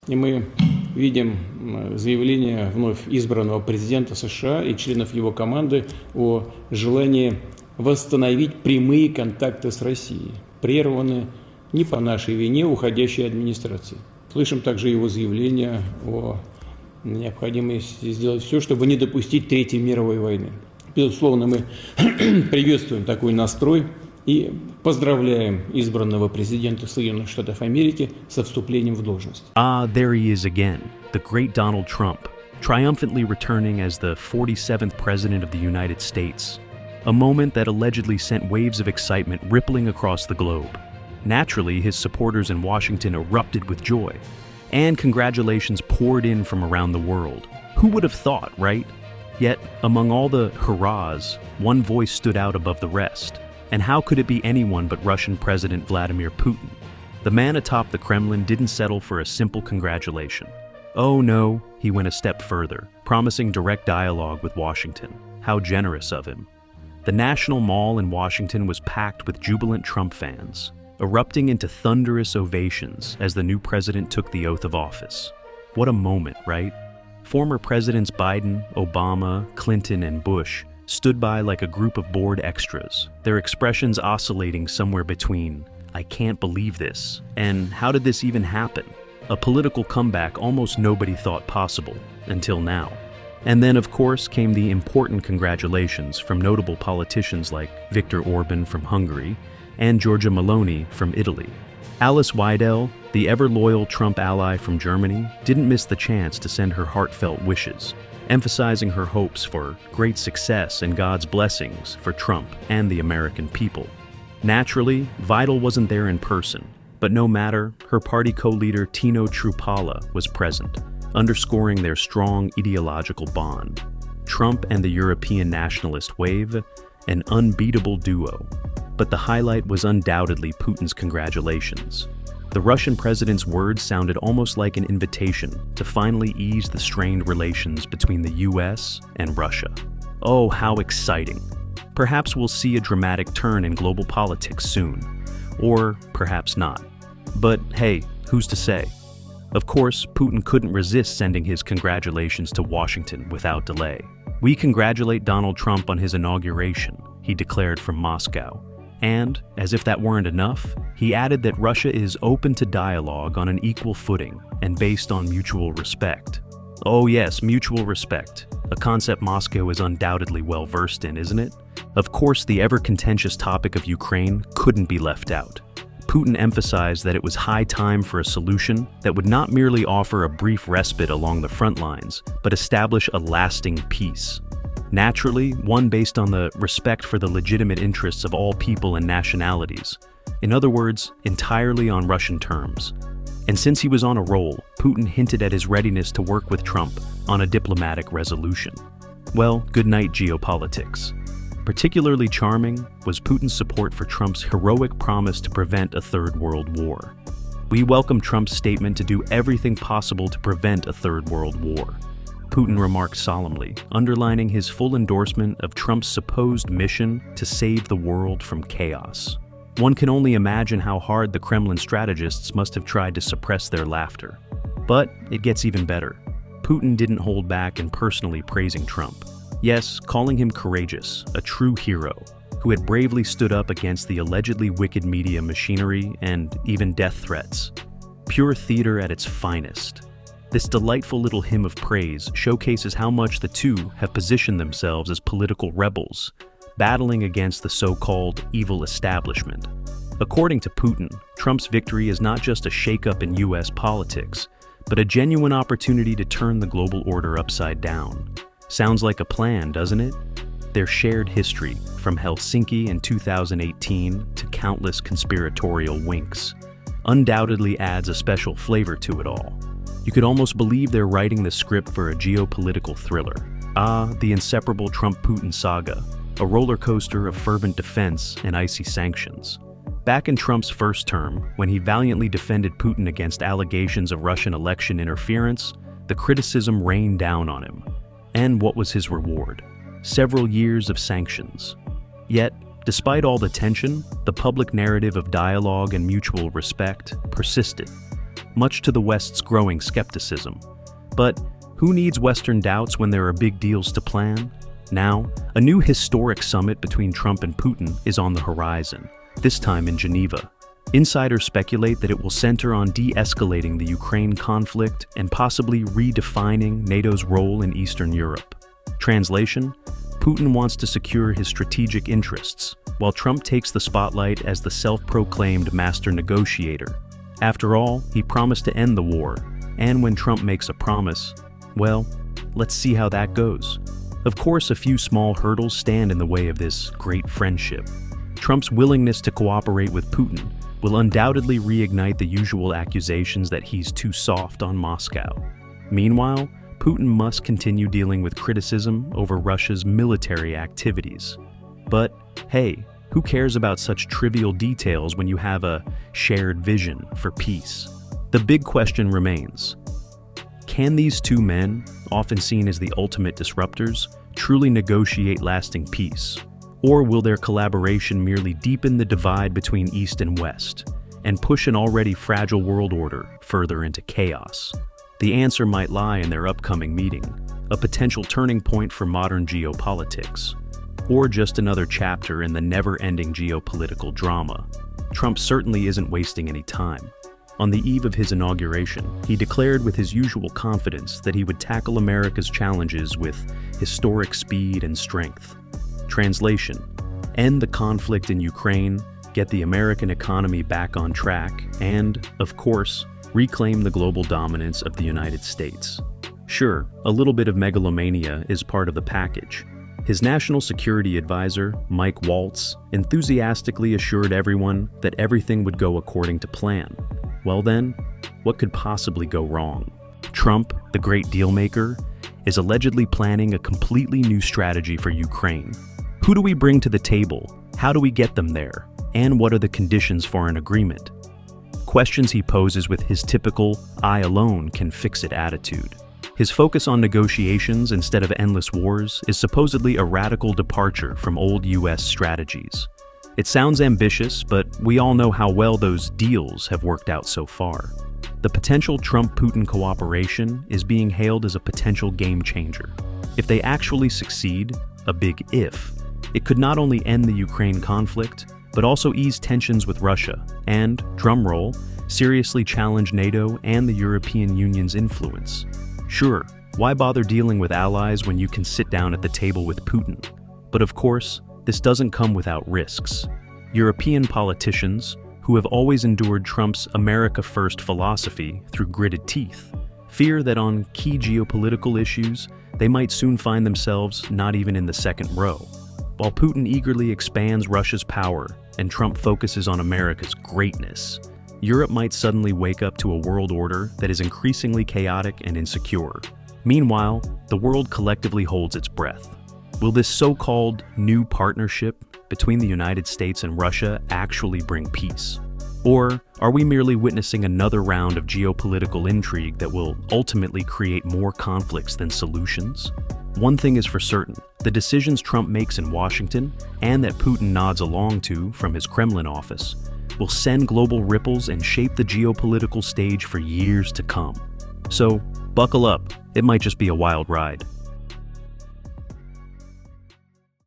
И мы видим заявление вновь избранного президента США и членов его команды о желании восстановить прямые контакты с Россией, прерванные не по нашей вине уходящей администрации. Слышим также его заявление о необходимости сделать все, чтобы не допустить Третьей мировой войны. Безусловно, мы приветствуем такой настрой и поздравляем избранного президента Соединенных Штатов Америки со вступлением в должность. There he is again, the great Donald Trump, triumphantly returning as the 47th President of the United States. A moment that allegedly sent waves of excitement rippling across the globe. Naturally, his supporters in Washington erupted with joy, and congratulations poured in from around the world. Who would have thought, right? Yet, among all the hurrahs, one voice stood out above the rest. And how could it be anyone but Russian President Vladimir Putin? The man atop the Kremlin didn't settle for a simple congratulation. Oh no, he went a step further, promising direct dialogue with Washington. How generous of him. The National Mall in Washington was packed with jubilant Trump fans, erupting into thunderous ovations as the new president took the oath of office. What a moment, right? Former Presidents Biden, Obama, Clinton, and Bush stood by like a group of bored extras, their expressions oscillating somewhere between, "I can't believe this," and "How did this even happen?" A political comeback almost nobody thought possible, until now. And then, of course, came the important congratulations from notable politicians like Viktor Orban from Hungary and Giorgia Meloni from Italy. Alice Weidel, the ever-loyal Trump ally from Germany, didn't miss the chance to send her heartfelt wishes, emphasizing her hopes for great success and God's blessings for Trump and the American people. Naturally, Weidel wasn't there in person, but no matter, her party co-leader Tino Trupala was present, underscoring their strong ideological bond. Trump and the European nationalist wave, an unbeatable duo. But the highlight was undoubtedly Putin's congratulations. The Russian president's words sounded almost like an invitation to finally ease the strained relations between the US and Russia. Oh, how exciting. Perhaps we'll see a dramatic turn in global politics soon. Or perhaps not. But hey, who's to say? Of course, Putin couldn't resist sending his congratulations to Washington without delay. "We congratulate Donald Trump on his inauguration," he declared from Moscow. And, as if that weren't enough, he added that Russia is open to dialogue on an equal footing and based on mutual respect. Oh yes, mutual respect, a concept Moscow is undoubtedly well versed in, isn't it? Of course, the ever-contentious topic of Ukraine couldn't be left out. Putin emphasized that it was high time for a solution that would not merely offer a brief respite along the front lines, but establish a lasting peace. Naturally, one based on the respect for the legitimate interests of all people and nationalities. In other words, entirely on Russian terms. And since he was on a roll, Putin hinted at his readiness to work with Trump on a diplomatic resolution. Well, good night, geopolitics. Particularly charming was Putin's support for Trump's heroic promise to prevent a third world war. "We welcome Trump's statement to do everything possible to prevent a third world war," Putin remarked solemnly, underlining his full endorsement of Trump's supposed mission to save the world from chaos. One can only imagine how hard the Kremlin strategists must have tried to suppress their laughter. But it gets even better. Putin didn't hold back in personally praising Trump. Yes, calling him courageous, a true hero, who had bravely stood up against the allegedly wicked media machinery and even death threats. Pure theater at its finest. This delightful little hymn of praise showcases how much the two have positioned themselves as political rebels, battling against the so-called evil establishment. According to Putin, Trump's victory is not just a shakeup in US politics, but a genuine opportunity to turn the global order upside down. Sounds like a plan, doesn't it? Their shared history, from Helsinki in 2018 to countless conspiratorial winks, undoubtedly adds a special flavor to it all. You could almost believe they're writing the script for a geopolitical thriller. The inseparable Trump-Putin saga, a roller coaster of fervent defense and icy sanctions. Back in Trump's first term, when he valiantly defended Putin against allegations of Russian election interference, the criticism rained down on him. And what was his reward? Several years of sanctions. Yet, despite all the tension, the public narrative of dialogue and mutual respect persisted. much to the West's growing skepticism. But who needs Western doubts when there are big deals to plan? Now, a new historic summit between Trump and Putin is on the horizon, this time in Geneva. Insiders speculate that it will center on de-escalating the Ukraine conflict and possibly redefining NATO's role in Eastern Europe. Translation: Putin wants to secure his strategic interests, while Trump takes the spotlight as the self-proclaimed master negotiator. After all, he promised to end the war, and when Trump makes a promise, well, let's see how that goes. Of course, a few small hurdles stand in the way of this great friendship. Trump's willingness to cooperate with Putin will undoubtedly reignite the usual accusations that he's too soft on Moscow. Meanwhile, Putin must continue dealing with criticism over Russia's military activities. But hey, who cares about such trivial details when you have a shared vision for peace? The big question remains: can these two men, often seen as the ultimate disruptors, truly negotiate lasting peace? Or will their collaboration merely deepen the divide between East and West and push an already fragile world order further into chaos? The answer might lie in their upcoming meeting, a potential turning point for modern geopolitics, or just another chapter in the never-ending geopolitical drama. Trump certainly isn't wasting any time. On the eve of his inauguration, he declared with his usual confidence that he would tackle America's challenges with historic speed and strength. Translation: end the conflict in Ukraine, get the American economy back on track, and, of course, reclaim the global dominance of the United States. Sure, a little bit of megalomania is part of the package. His national security advisor, Mike Waltz, enthusiastically assured everyone that everything would go according to plan. Well then, what could possibly go wrong? Trump, the great dealmaker, is allegedly planning a completely new strategy for Ukraine. Who do we bring to the table? How do we get them there? And what are the conditions for an agreement? Questions he poses with his typical "I alone can fix it" attitude. His focus on negotiations instead of endless wars is supposedly a radical departure from old US strategies. It sounds ambitious, but we all know how well those deals have worked out so far. The potential Trump-Putin cooperation is being hailed as a potential game changer. If they actually succeed, a big if, it could not only end the Ukraine conflict, but also ease tensions with Russia and, drumroll, seriously challenge NATO and the European Union's influence. Sure, why bother dealing with allies when you can sit down at the table with Putin? But of course, this doesn't come without risks. European politicians, who have always endured Trump's America First philosophy through gritted teeth, fear that on key geopolitical issues, they might soon find themselves not even in the second row. While Putin eagerly expands Russia's power and Trump focuses on America's greatness, Europe might suddenly wake up to a world order that is increasingly chaotic and insecure. Meanwhile, the world collectively holds its breath. Will this so-called new partnership between the United States and Russia actually bring peace? Or are we merely witnessing another round of geopolitical intrigue that will ultimately create more conflicts than solutions? One thing is for certain: the decisions Trump makes in Washington, and that Putin nods along to from his Kremlin office, will send global ripples and shape the geopolitical stage for years to come. So, buckle up, it might just be a wild ride.